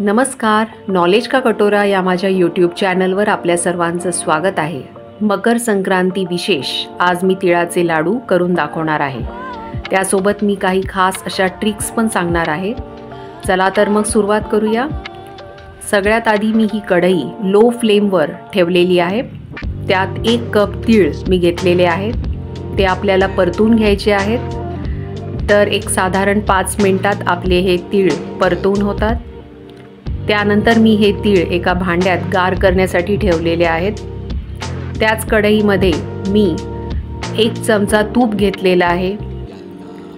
नमस्कार, नॉलेज का कटोरा या माझ्या यूट्यूब चॅनलवर आपल्या सर्वांचं स्वागत आहे। मकर संक्रांती विशेष आज मी तिळाचे लाडू करून दाखवणार आहे। त्यासोबत मी काही खास अशा ट्रिक्स पण सांगणार आहे। चला तर मग सुरुवात करूया। सगळ्यात आधी मी ही कढई लो फ्लेमवर ठेवलेली आहे। त्यात 1 कप तीळ मी घेतलेले आहेत। ते आपल्याला परतून घ्यायचे आहेत। तर एक साधारण 5 मिनिटात आपले हे तीळ परतून होतात। त्यानंतर मी हे तीळ एका भांड्यात गार करण्यासाठी ठेवलेले आहेत। त्याच कढईमध्ये मी 1 चमचा तूप घेतलेला आहे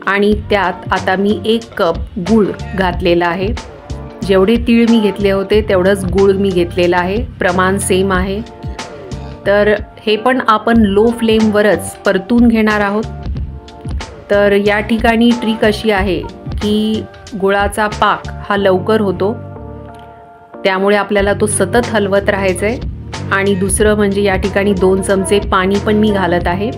आणि त्यात आता मी 1 कप गूळ घातलेला आहे। जेवढे तीळ मी घेतले होते तेवढंच गूळ मी घेतलेला आहे, प्रमाण सेम आहे। तर हे पण आपण लो फ्लेमवरच परतून घेणार आहोत। तर या ठिकाणी ट्रिक अशी आहे की गुळाचा पाक हा लवकर होतो, त्यामुळे आपल्याला तो सतत हलवत राहायचा आहे। आणि दुसरं म्हणजे या ठिकाणी 2 चमचे पाणी पण मी घालत आहे।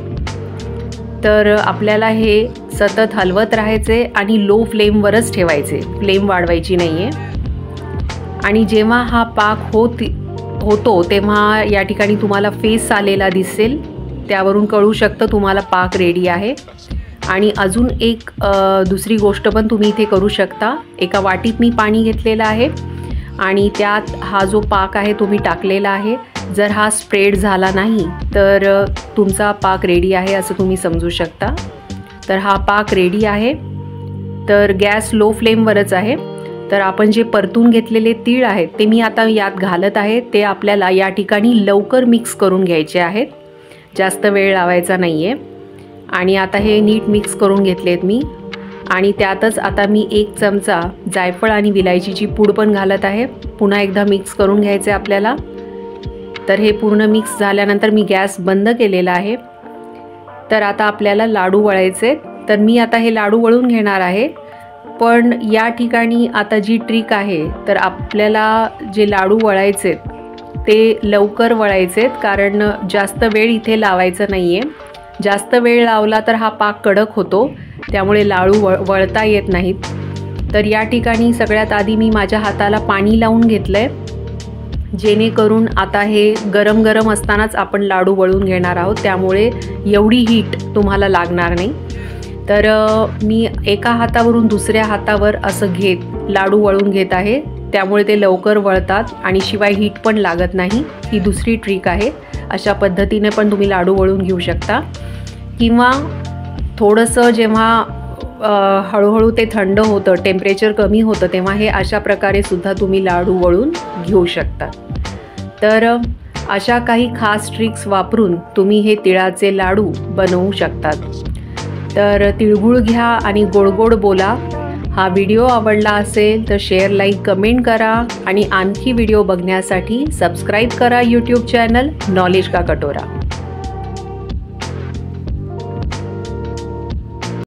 तर आपल्याला हे सतत हलवत राहायचे आणि लो फ्लेमवरच ठेवायचे, फ्लेम वाढवायची नाहीये। आणि जेव्हा हा पाक होतो तेव्हा या ठिकाणी तुम्हाला फेस आलेला दिसेल, त्यावरून कळू शकतं तुम्हाला पाक रेडी आहे। आणि अजून एक दुसरी गोष्ट पण तुम्ही इथे करू शकता। एका वाटीत मी पाणी घेतलेलं आहे आणि त्यात हा जो पाक आहे तो मी टाकलेला आहे। जर हा स्प्रेड झाला नाही तर तुमचा पाक रेडी आहे असं तुम्ही समजू शकता। तर हा पाक रेडी आहे। तर गॅस लो फ्लेमवरच आहे। तर आपण जे परतून घेतलेले तीळ आहेत ते मी आता यात घालत आहे। ते आपल्याला या ठिकाणी लवकर मिक्स करून घ्यायचे आहेत, जास्त वेळ लावायचा नाही आहे। आणि आता हे नीट मिक्स करून घेतलेत मी। आणि त्यातच आता मी 1 चमचा जायफळ आणि विलायचीची पूड पण घालत आहे। पुन्हा एकदा मिक्स करून घ्यायचे आपल्याला। तर हे पूर्ण मिक्स झाल्यानंतर मी गॅस बंद केलेला आहे। तर आता आपल्याला लाडू वळायचे। तर मी आता हे लाडू वळून घेणार आहे। पण या ठिकाणी आता जी ट्रिक आहे, तर आपल्याला जे लाडू वळायचे ते लवकर वळायचे, कारण जास्त वेळ इथे लावायचं नाही आहे। जास्त वेळ लावला तर हा पाक कडक होतो, त्यामुळे लाडू वळता येत नाहीत। तर या ठिकाणी सगळ्यात आधी मी माझ्या हाताला पाणी लावून घेतलंय, जेणेकरून आता हे गरम गरम असतानाच आपण लाडू वळून घेणार आहोत, त्यामुळे एवढी हीट तुम्हाला लागणार नाही। तर मी एका हातावरून दुसऱ्या हातावर असं घेत लाडू वळून घेत आहे, त्यामुळे ते लवकर वळतात आणि शिवाय हीट पण लागत नाही। ही दुसरी ट्रिक आहे। अशा पद्धतीने पण तुम्ही लाडू वळून घेऊ शकता, किंवा थोडंसं जेव्हा हळूहळू ते थंड होतं, टेम्परेचर कमी होतं, तेव्हा हे अशा प्रकारे सुद्धा तुम्ही लाडू वळून घेऊ शकता। तर अशा काही खास ट्रिक्स वापरून तुम्ही हे तिळाचे लाडू बनवू शकतात। तर तिळगुळ घ्या आणि गोड गोड बोला। हा व्हिडिओ आवडला असेल तर शेअर, लाईक, कमेंट करा आणि आणखी व्हिडिओ बघण्यासाठी सबस्क्राईब करा यूट्यूब चॅनल नॉलेज का कटोरा।